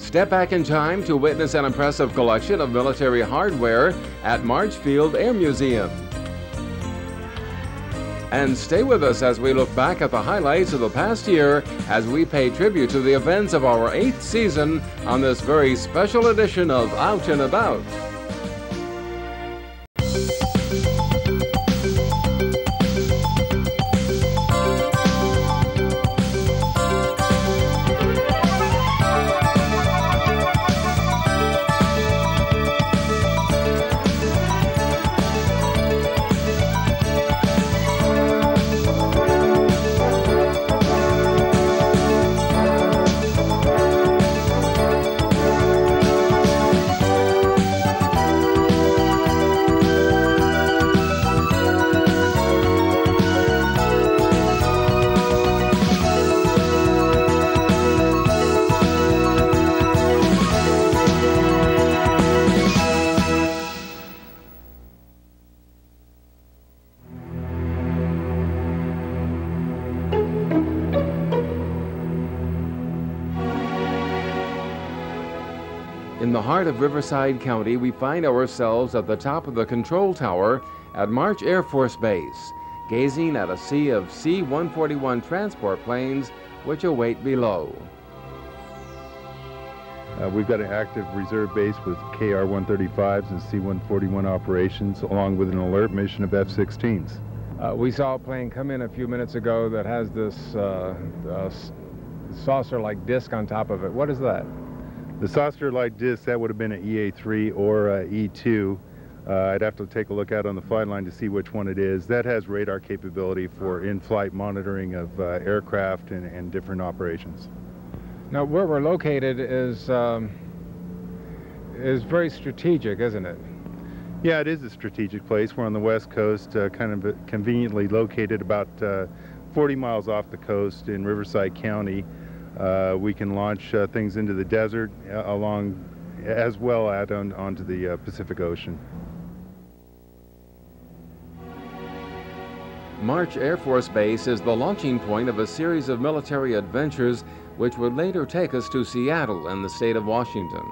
Step back in time to witness an impressive collection of military hardware at Marchfield Air Museum. And stay with us as we look back at the highlights of the past year as we pay tribute to the events of our 8th season on this very special edition of Out and About. In the heart of Riverside County, we find ourselves at the top of the control tower at March Air Force Base, gazing at a sea of C-141 transport planes which await below. We've got an active reserve base with KR-135s and C-141 operations, along with an alert mission of F-16s. We saw a plane come in a few minutes ago that has this saucer-like disc on top of it. What is that? The saucer-like disc, that would have been an EA-3 or E-2. I'd have to take a look out on the flight line to see which one it is. That has radar capability for in-flight monitoring of aircraft and different operations. Now, where we're located is very strategic, isn't it? Yeah, it is a strategic place. We're on the west coast, kind of conveniently located about 40 miles off the coast in Riverside County. We can launch things into the desert along, as well as onto the Pacific Ocean. March Air Force Base is the launching point of a series of military adventures which would later take us to Seattle and the state of Washington.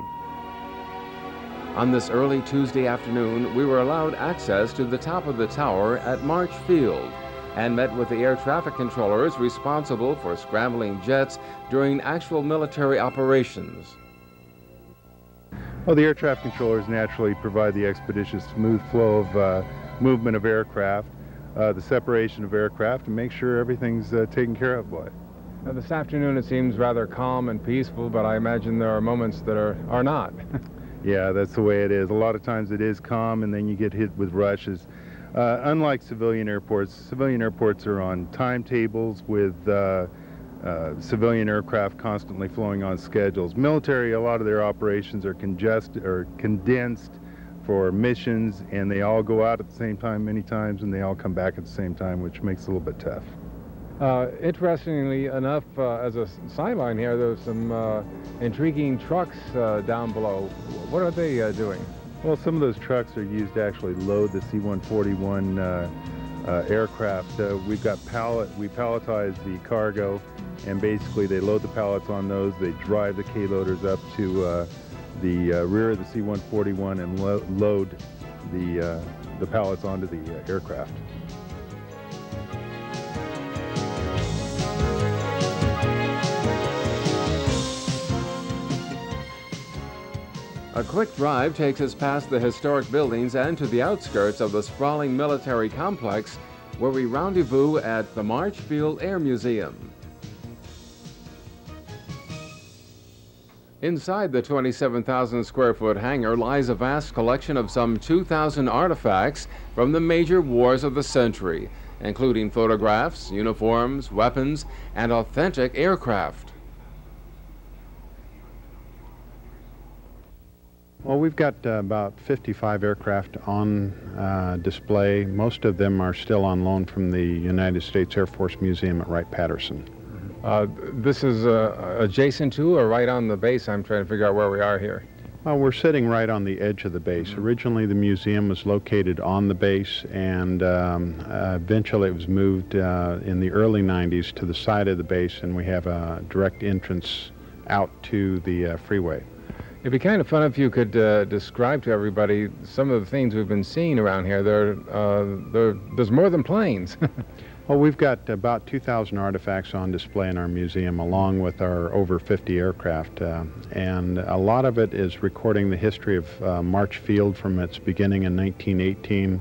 On this early Tuesday afternoon, we were allowed access to the top of the tower at March Field and met with the air traffic controllers responsible for scrambling jets during actual military operations. Well, the air traffic controllers naturally provide the expeditious, smooth flow of movement of aircraft, the separation of aircraft, and make sure everything's taken care of by it. Now, this afternoon it seems rather calm and peaceful, but I imagine there are moments that are not. Yeah, that's the way it is. A lot of times it is calm, and then you get hit with rushes. Unlike civilian airports are on timetables with civilian aircraft constantly flowing on schedules. Military, a lot of their operations are condensed for missions, and they all go out at the same time many times, and they all come back at the same time, which makes it a little bit tough. Interestingly enough, as a sideline here, there's some intriguing trucks down below. What are they doing? Well, some of those trucks are used to actually load the C-141 aircraft. We palletize the cargo, and basically they load the pallets on those. They drive the K-loaders up to the rear of the C-141 and load the pallets onto the aircraft. A quick drive takes us past the historic buildings and to the outskirts of the sprawling military complex, where we rendezvous at the Marchfield Air Museum. Inside the 27,000 square foot hangar lies a vast collection of some 2,000 artifacts from the major wars of the century, including photographs, uniforms, weapons, and authentic aircraft. Well, we've got about 55 aircraft on display. Most of them are still on loan from the United States Air Force Museum at Wright-Patterson. This is adjacent to or right on the base? I'm trying to figure out where we are here. Well, we're sitting right on the edge of the base. Originally, the museum was located on the base, and eventually it was moved in the early 90s to the side of the base, and we have a direct entrance out to the freeway. It'd be kind of fun if you could describe to everybody some of the things we've been seeing around here. There's more than planes. Well, we've got about 2,000 artifacts on display in our museum, along with our over 50 aircraft. And a lot of it is recording the history of March Field from its beginning in 1918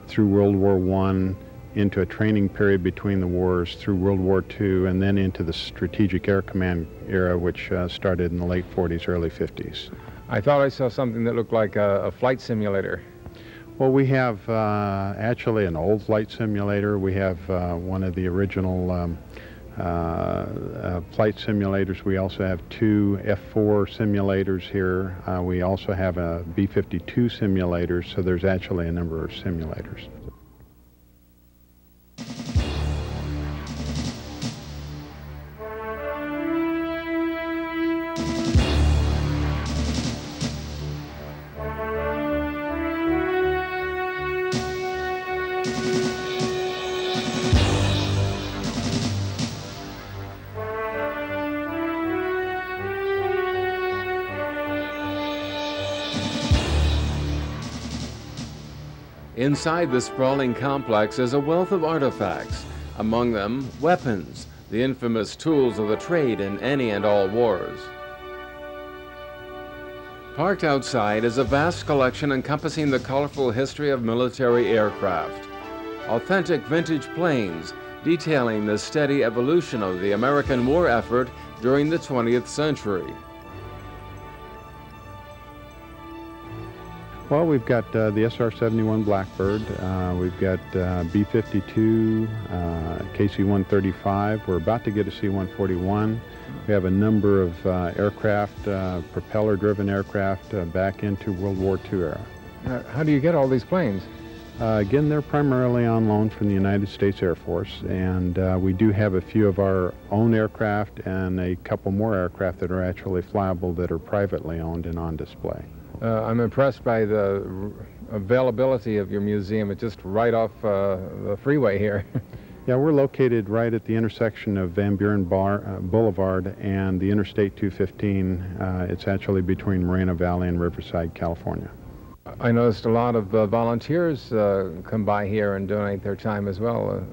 through World War I, into a training period between the wars, through World War II, and then into the Strategic Air Command era, which started in the late 40s, early 50s. I thought I saw something that looked like a flight simulator. Well, we have actually an old flight simulator. We have one of the original flight simulators. We also have two F-4 simulators here. We also have a B-52 simulator, so there's actually a number of simulators. Inside the sprawling complex is a wealth of artifacts, among them weapons, the infamous tools of the trade in any and all wars. Parked outside is a vast collection encompassing the colorful history of military aircraft. Authentic vintage planes detailing the steady evolution of the American war effort during the 20th century. Well, we've got the SR-71 Blackbird, we've got B-52, KC-135, we're about to get a C-141. We have a number of aircraft, propeller-driven aircraft back into World War II era. How do you get all these planes? Again, they're primarily on loan from the United States Air Force, and we do have a few of our own aircraft and a couple more aircraft that are actually flyable that are privately owned and on display. I'm impressed by the availability of your museum. It's just right off the freeway here. Yeah, we're located right at the intersection of Van Buren Boulevard and the Interstate 215. It's actually between Moreno Valley and Riverside, California. I noticed a lot of volunteers come by here and donate their time as well.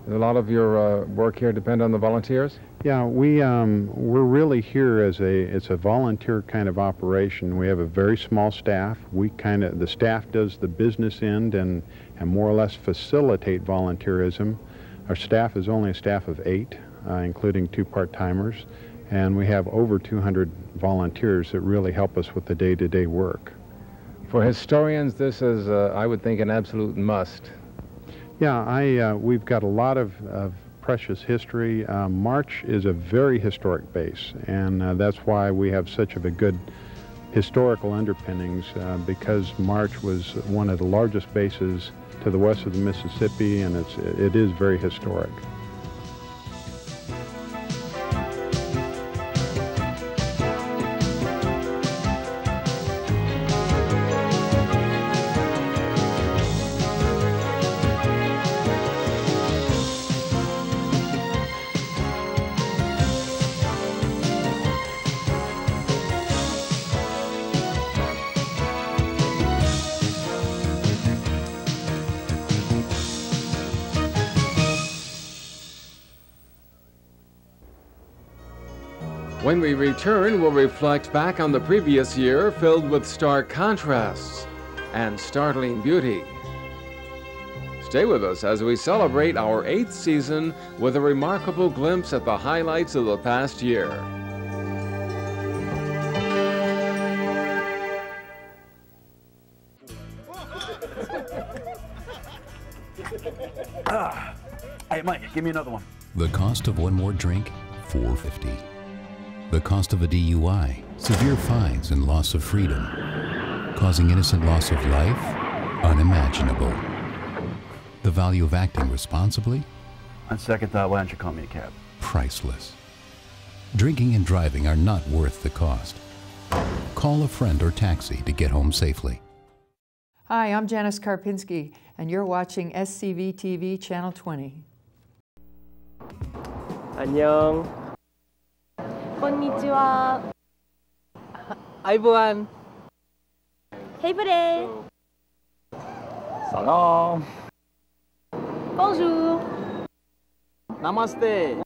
Does a lot of your work here depend on the volunteers? Yeah, we're really here as it's a volunteer kind of operation. We have a very small staff. The staff does the business end and more or less facilitate volunteerism. Our staff is only a staff of 8, including 2 part-timers, and we have over 200 volunteers that really help us with the day-to-day work. For historians, this is, I would think, an absolute must. Yeah, we've got a lot of precious history. March is a very historic base, and that's why we have such a good historical underpinnings, because March was one of the largest bases to the west of the Mississippi, and it is very historic. When we return, we'll reflect back on the previous year filled with stark contrasts and startling beauty. Stay with us as we celebrate our 8th season with a remarkable glimpse at the highlights of the past year. Hey, Mike, give me another one. The cost of one more drink, $4.50. The cost of a DUI, severe fines and loss of freedom. Causing innocent loss of life, unimaginable. The value of acting responsibly? On second thought, why don't you call me a cab? Priceless. Drinking and driving are not worth the cost. Call a friend or taxi to get home safely. Hi, I'm Janice Karpinski, and you're watching SCV TV Channel 20. 안녕. こんにちは。Aibuan. Hey, buddy. Salam. Bonjour. Namaste.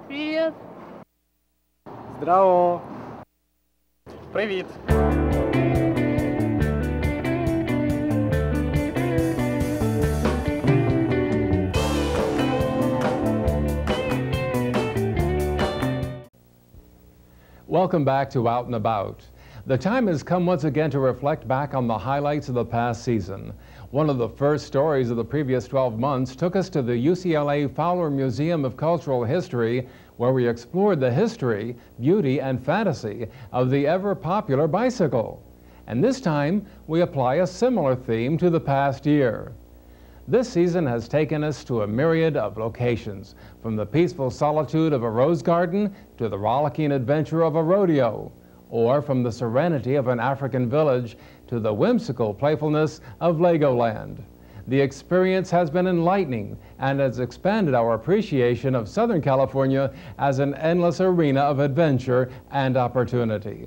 Привет. Zdravo. Привет. Welcome back to Out and About. The time has come once again to reflect back on the highlights of the past season. One of the first stories of the previous 12 months took us to the UCLA Fowler Museum of Cultural History, where we explored the history, beauty, and fantasy of the ever-popular bicycle. And this time, we apply a similar theme to the past year. This season has taken us to a myriad of locations, from the peaceful solitude of a rose garden to the rollicking adventure of a rodeo, or from the serenity of an African village to the whimsical playfulness of Legoland. The experience has been enlightening and has expanded our appreciation of Southern California as an endless arena of adventure and opportunity.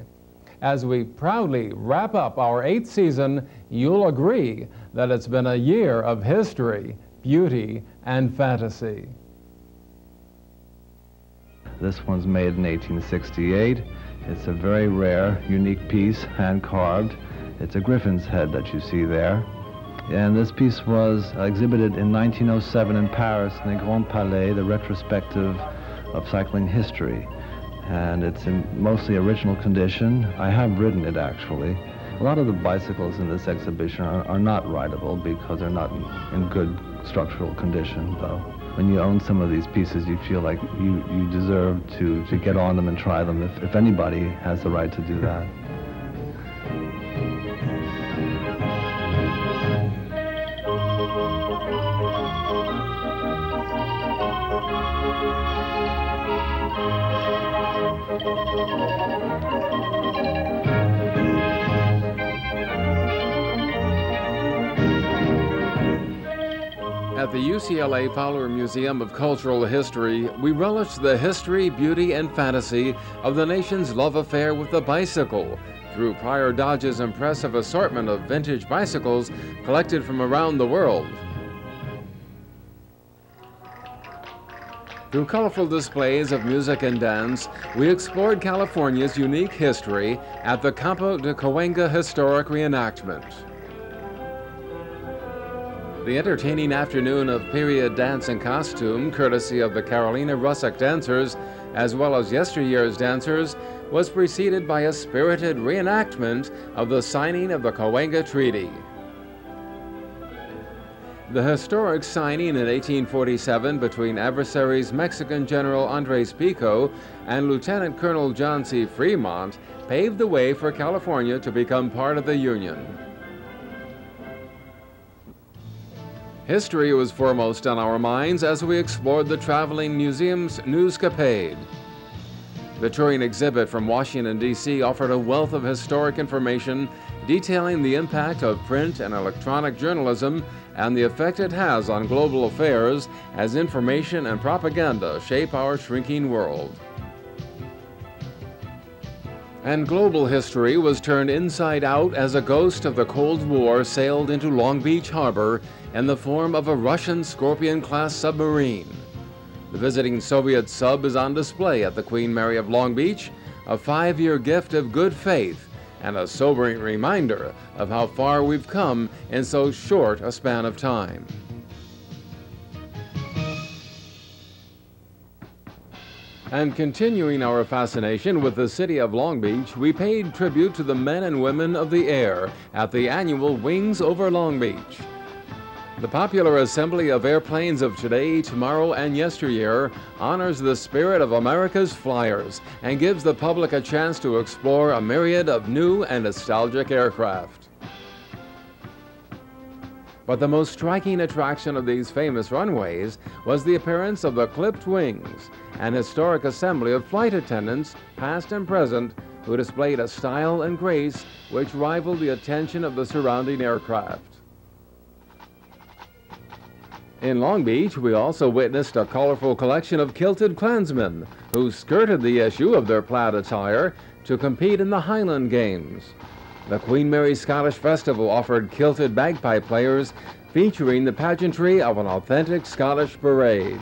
As we proudly wrap up our 8th season, you'll agree that it's been a year of history, beauty, and fantasy. This one's made in 1868. It's a very rare, unique piece, hand-carved. It's a griffin's head that you see there. And this piece was exhibited in 1907 in Paris in the Grand Palais, the retrospective of cycling history. And it's in mostly original condition. I have ridden it, actually. A lot of the bicycles in this exhibition are not rideable because they're not in good structural condition, though. When you own some of these pieces, you feel like you deserve to get on them and try them, if anybody has the right to do that. At the UCLA Fowler Museum of Cultural History, we relish the history, beauty, and fantasy of the nation's love affair with the bicycle through Prior Dodge's impressive assortment of vintage bicycles collected from around the world. Through colorful displays of music and dance, we explored California's unique history at the Campo de Cahuenga Historic Reenactment. The entertaining afternoon of period dance and costume, courtesy of the Carolina Russack dancers, as well as yesteryear's dancers, was preceded by a spirited reenactment of the signing of the Cahuenga Treaty. The historic signing in 1847 between adversaries Mexican General Andres Pico and Lieutenant Colonel John C. Fremont paved the way for California to become part of the Union. History was foremost on our minds as we explored the traveling museum's newscapade. The touring exhibit from Washington, D.C. offered a wealth of historic information detailing the impact of print and electronic journalism and the effect it has on global affairs as information and propaganda shape our shrinking world. And global history was turned inside out as a ghost of the Cold War sailed into Long Beach Harbor in the form of a Russian Scorpion-class submarine. The visiting Soviet sub is on display at the Queen Mary of Long Beach, a 5-year gift of good faith and a sobering reminder of how far we've come in so short a span of time. And continuing our fascination with the city of Long Beach, we paid tribute to the men and women of the air at the annual Wings Over Long Beach. The popular assembly of airplanes of today, tomorrow, and yesteryear honors the spirit of America's flyers and gives the public a chance to explore a myriad of new and nostalgic aircraft. But the most striking attraction of these famous runways was the appearance of the clipped wings, an historic assembly of flight attendants, past and present, who displayed a style and grace which rivaled the attention of the surrounding aircraft. In Long Beach, we also witnessed a colorful collection of kilted Klansmen who skirted the issue of their plaid attire to compete in the Highland Games. The Queen Mary Scottish Festival offered kilted bagpipe players featuring the pageantry of an authentic Scottish parade.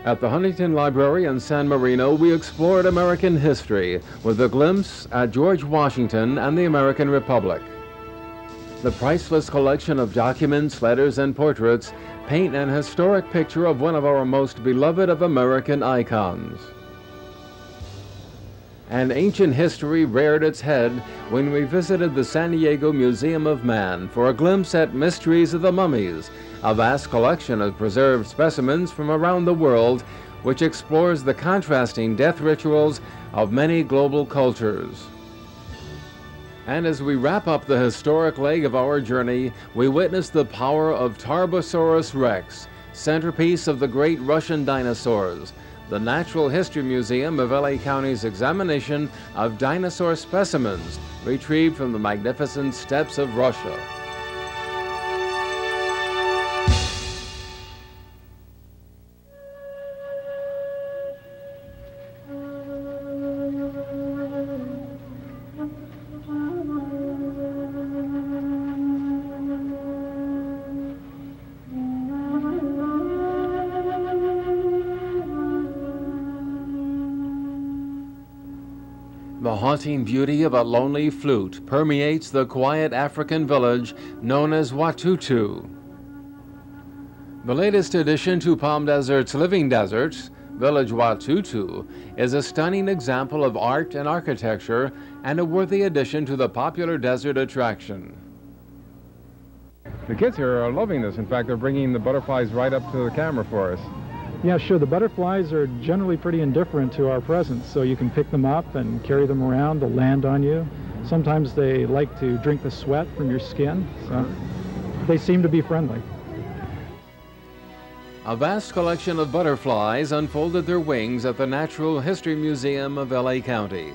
At the Huntington Library in San Marino, we explored American history with a glimpse at George Washington and the American Republic. The priceless collection of documents, letters, and portraits paint an historic picture of one of our most beloved of American icons. And ancient history reared its head when we visited the San Diego Museum of Man for a glimpse at Mysteries of the Mummies, a vast collection of preserved specimens from around the world which explores the contrasting death rituals of many global cultures. And as we wrap up the historic leg of our journey, we witness the power of Tarbosaurus rex, centerpiece of the great Russian dinosaurs. The Natural History Museum of LA County's examination of dinosaur specimens retrieved from the magnificent steppes of Russia. The haunting beauty of a lonely flute permeates the quiet African village known as Watutu. The latest addition to Palm Desert's Living Desert, Village Watutu, is a stunning example of art and architecture and a worthy addition to the popular desert attraction. The kids here are loving this. In fact, they're bringing the butterflies right up to the camera for us. Yeah, sure. The butterflies are generally pretty indifferent to our presence, so you can pick them up and carry them around. They'll land on you. Sometimes they like to drink the sweat from your skin, so they seem to be friendly. A vast collection of butterflies unfolded their wings at the Natural History Museum of LA County.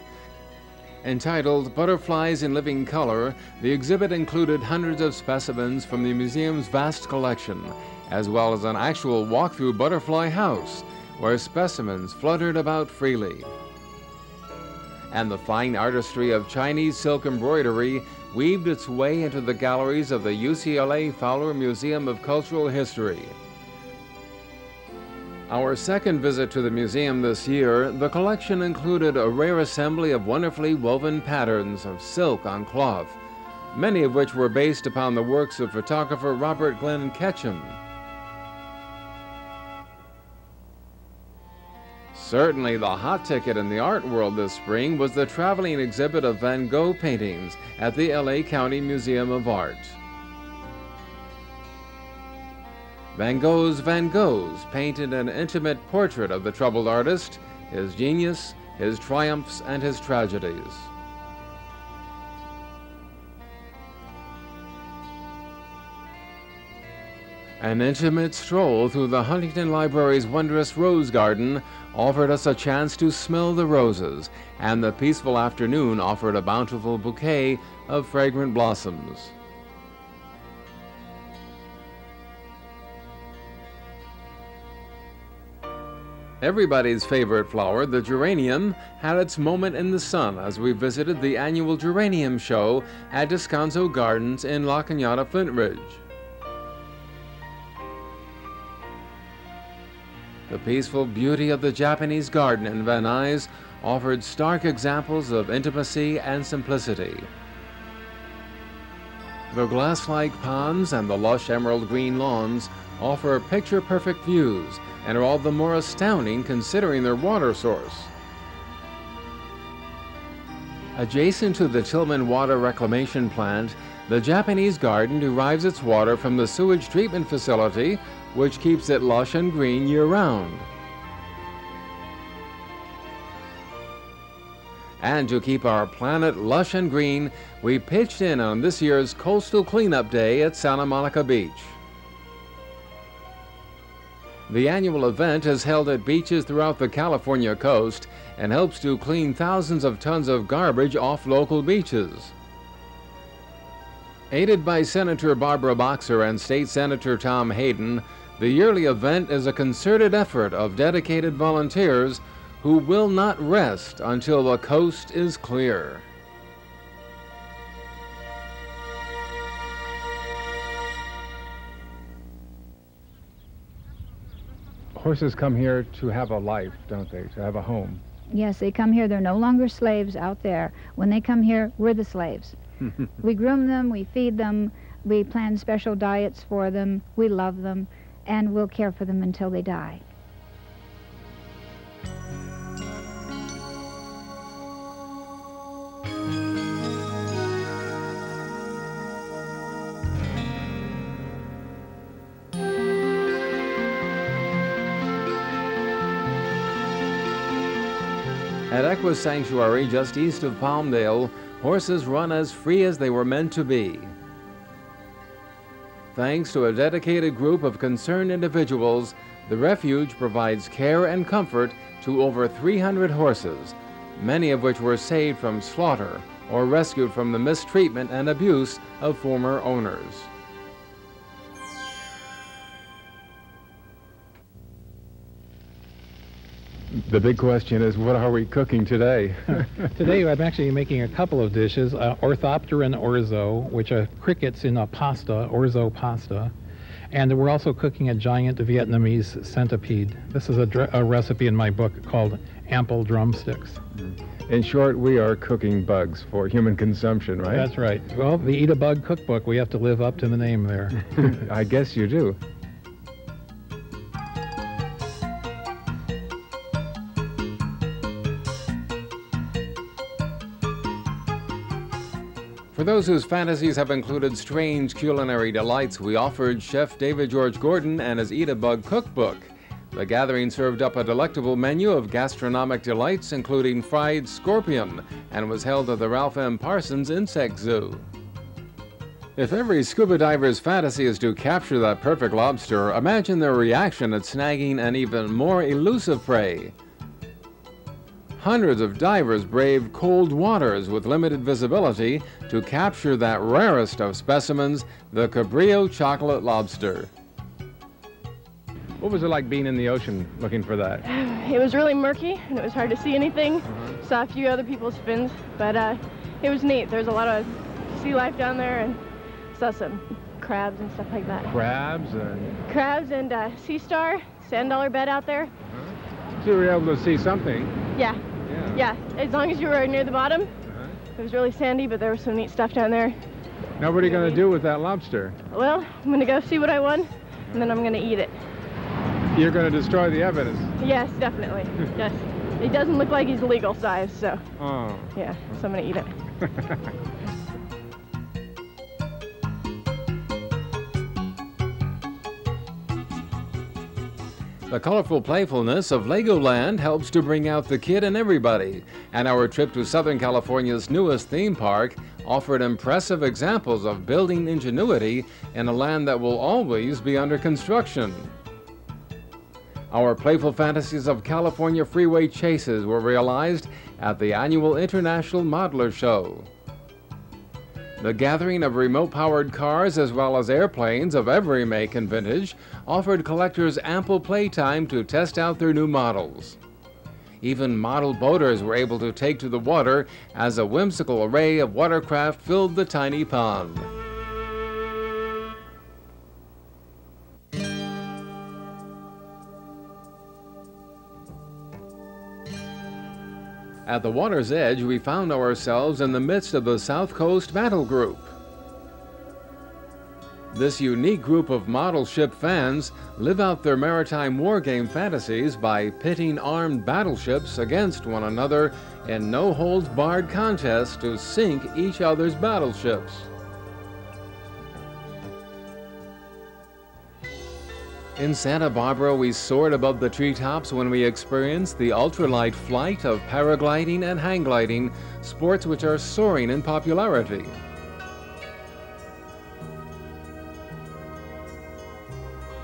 Entitled Butterflies in Living Color, the exhibit included hundreds of specimens from the museum's vast collection, as well as an actual walk-through butterfly house where specimens fluttered about freely. And the fine artistry of Chinese silk embroidery weaved its way into the galleries of the UCLA Fowler Museum of Cultural History. Our second visit to the museum this year, the collection included a rare assembly of wonderfully woven patterns of silk on cloth, many of which were based upon the works of photographer Robert Glenn Ketchum. Certainly the hot ticket in the art world this spring was the traveling exhibit of Van Gogh paintings at the LA County Museum of Art. Van Goghs painted an intimate portrait of the troubled artist, his genius, his triumphs, and his tragedies. An intimate stroll through the Huntington Library's wondrous rose garden offered us a chance to smell the roses, and the peaceful afternoon offered a bountiful bouquet of fragrant blossoms. Everybody's favorite flower, the geranium, had its moment in the sun as we visited the annual geranium show at Descanso Gardens in La Cañada, Flint Ridge. The peaceful beauty of the Japanese garden in Van Nuys offered stark examples of intimacy and simplicity. The glass-like ponds and the lush emerald green lawns offer picture-perfect views and are all the more astounding considering their water source. Adjacent to the Tillman Water Reclamation Plant, the Japanese garden derives its water from the sewage treatment facility, which keeps it lush and green year-round. And to keep our planet lush and green, we pitched in on this year's Coastal Cleanup Day at Santa Monica Beach. The annual event is held at beaches throughout the California coast and helps to clean thousands of tons of garbage off local beaches. Aided by Senator Barbara Boxer and State Senator Tom Hayden, the yearly event is a concerted effort of dedicated volunteers who will not rest until the coast is clear. Horses come here to have a life, don't they? To have a home. Yes, they come here. They're no longer slaves out there. When they come here, we're the slaves. We groom them, we feed them, we plan special diets for them, we love them, and we'll care for them until they die. At Equus Sanctuary, just east of Palmdale, horses run as free as they were meant to be. Thanks to a dedicated group of concerned individuals, the refuge provides care and comfort to over 300 horses, many of which were saved from slaughter or rescued from the mistreatment and abuse of former owners. The big question is, what are we cooking today? Today I'm actually making a couple of dishes, orthopteran orzo, which are crickets in a pasta, orzo pasta. And we're also cooking a giant Vietnamese centipede. This is a recipe in my book called Ample Drumsticks. In short, we are cooking bugs for human consumption, right? That's right. Well, the Eat a Bug cookbook, we have to live up to the name there. I guess you do. For those whose fantasies have included strange culinary delights, we offered Chef David George Gordon and his Eat a Bug cookbook. The gathering served up a delectable menu of gastronomic delights, including fried scorpion, and was held at the Ralph M. Parsons Insect Zoo. If every scuba diver's fantasy is to capture that perfect lobster, imagine their reaction at snagging an even more elusive prey. Hundreds of divers braved cold waters with limited visibility to capture that rarest of specimens, the Cabrillo chocolate lobster. What was it like being in the ocean looking for that? It was really murky and it was hard to see anything. Saw a few other people's fins, but it was neat. There's a lot of sea life down there and saw some crabs and stuff like that. Crabs? Crabs and sea star, sand dollar bed out there. So you were able to see something? Yeah, as long as you were near the bottom. It was really sandy, but there was some neat stuff down there. Now what are you going to do with that lobster? Well, I'm going to go see what I won, and then I'm going to eat it. You're going to destroy the evidence? Yes, definitely. Yes. It doesn't look like he's legal size, so. Oh. Yeah, so I'm going to eat it. The colorful playfulness of Legoland helps to bring out the kid in everybody, and our trip to Southern California's newest theme park offered impressive examples of building ingenuity in a land that will always be under construction. Our playful fantasies of California freeway chases were realized at the annual International Modeler Show. The gathering of remote-powered cars as well as airplanes of every make and vintage offered collectors ample playtime to test out their new models. Even model boaters were able to take to the water as a whimsical array of watercraft filled the tiny pond. At the water's edge, we found ourselves in the midst of the South Coast Battle Group. This unique group of model ship fans live out their maritime wargame fantasies by pitting armed battleships against one another in no-holds-barred contests to sink each other's battleships. In Santa Barbara, we soared above the treetops when we experienced the ultralight flight of paragliding and hang gliding, sports which are soaring in popularity.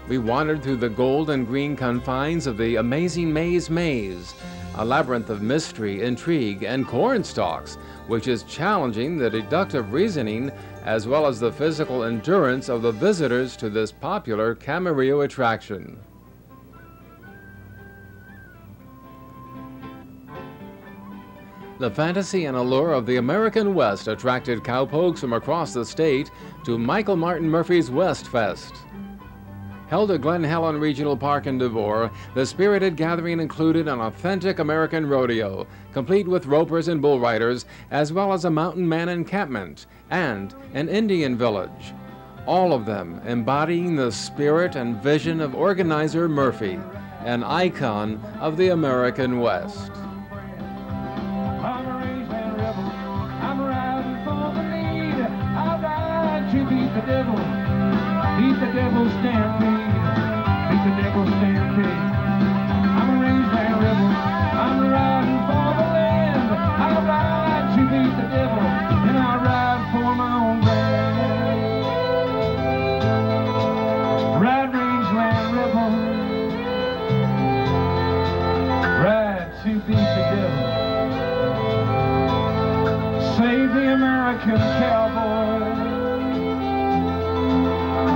We wandered through the gold and green confines of the amazing maze, a labyrinth of mystery, intrigue, and corn stalks, which is challenging the deductive reasoning as well as the physical endurance of the visitors to this popular Camarillo attraction. The fantasy and allure of the American West attracted cowpokes from across the state to Michael Martin Murphy's West Fest. Held at Glen Helen Regional Park in Devore, the spirited gathering included an authentic American rodeo, complete with ropers and bull riders, as well as a mountain man encampment and an Indian village. All of them embodying the spirit and vision of organizer Murphy, an icon of the American West. Beat the devil's stampede, beat the devil's stampede. I'm a rangeland rebel, I'm riding for the land. I ride to beat the devil, and I ride for my own brand. Ride rangeland rebel, ride to beat the devil. Save the American cowboy.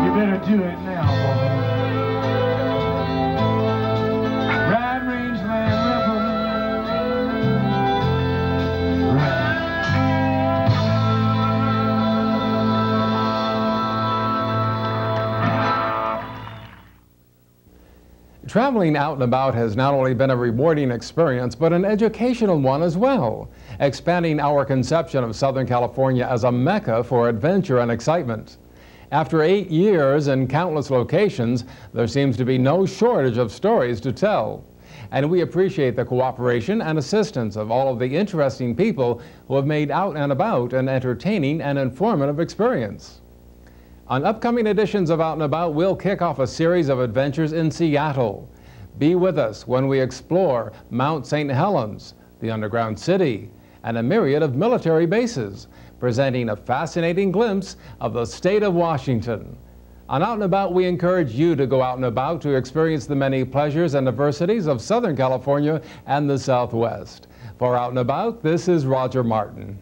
You better do it now, boy. Ride rangeland rebel. Traveling out and about has not only been a rewarding experience, but an educational one as well, expanding our conception of Southern California as a mecca for adventure and excitement. After 8 years in countless locations, there seems to be no shortage of stories to tell. And we appreciate the cooperation and assistance of all of the interesting people who have made Out and About an entertaining and informative experience. On upcoming editions of Out and About, we'll kick off a series of adventures in Seattle. Be with us when we explore Mount St. Helens, the underground city, and a myriad of military bases, presenting a fascinating glimpse of the state of Washington. On Out and About, we encourage you to go out and about to experience the many pleasures and diversities of Southern California and the Southwest. For Out and About, this is Roger Martin.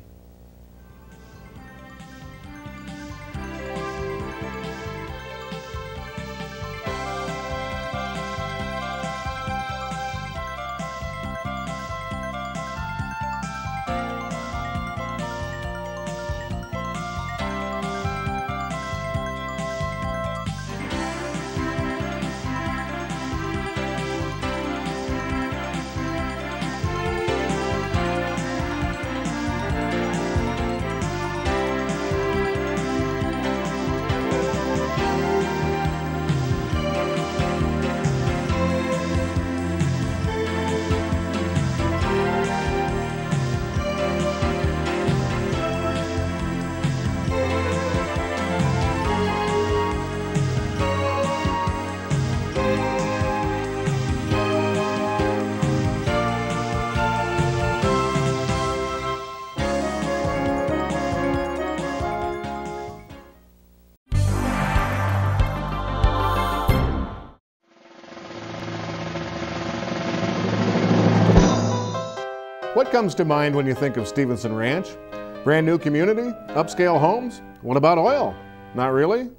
What comes to mind when you think of Stevenson Ranch? Brand new community? Upscale homes? What about oil? Not really?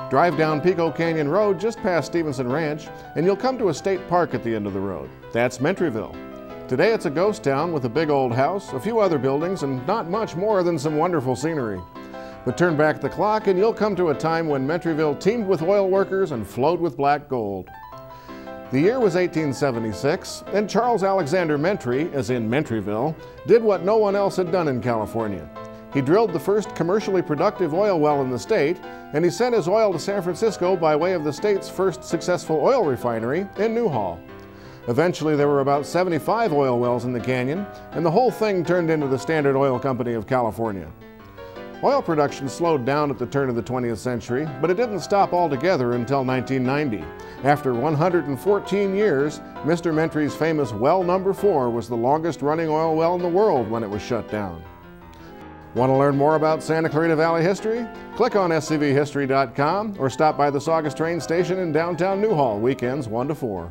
Drive down Pico Canyon Road just past Stevenson Ranch and you'll come to a state park at the end of the road. That's Mentryville. Today it's a ghost town with a big old house, a few other buildings, and not much more than some wonderful scenery. But turn back the clock and you'll come to a time when Mentryville teemed with oil workers and flowed with black gold. The year was 1876, and Charles Alexander Mentry, as in Mentryville, did what no one else had done in California. He drilled the first commercially productive oil well in the state, and he sent his oil to San Francisco by way of the state's first successful oil refinery in Newhall. Eventually there were about 75 oil wells in the canyon, and the whole thing turned into the Standard Oil Company of California. Oil production slowed down at the turn of the 20th century, but it didn't stop altogether until 1990. After 114 years, Mr. Mentry's famous well number 4 was the longest running oil well in the world when it was shut down. Want to learn more about Santa Clarita Valley history? Click on scvhistory.com or stop by the Saugus train station in downtown Newhall weekends 1 to 4.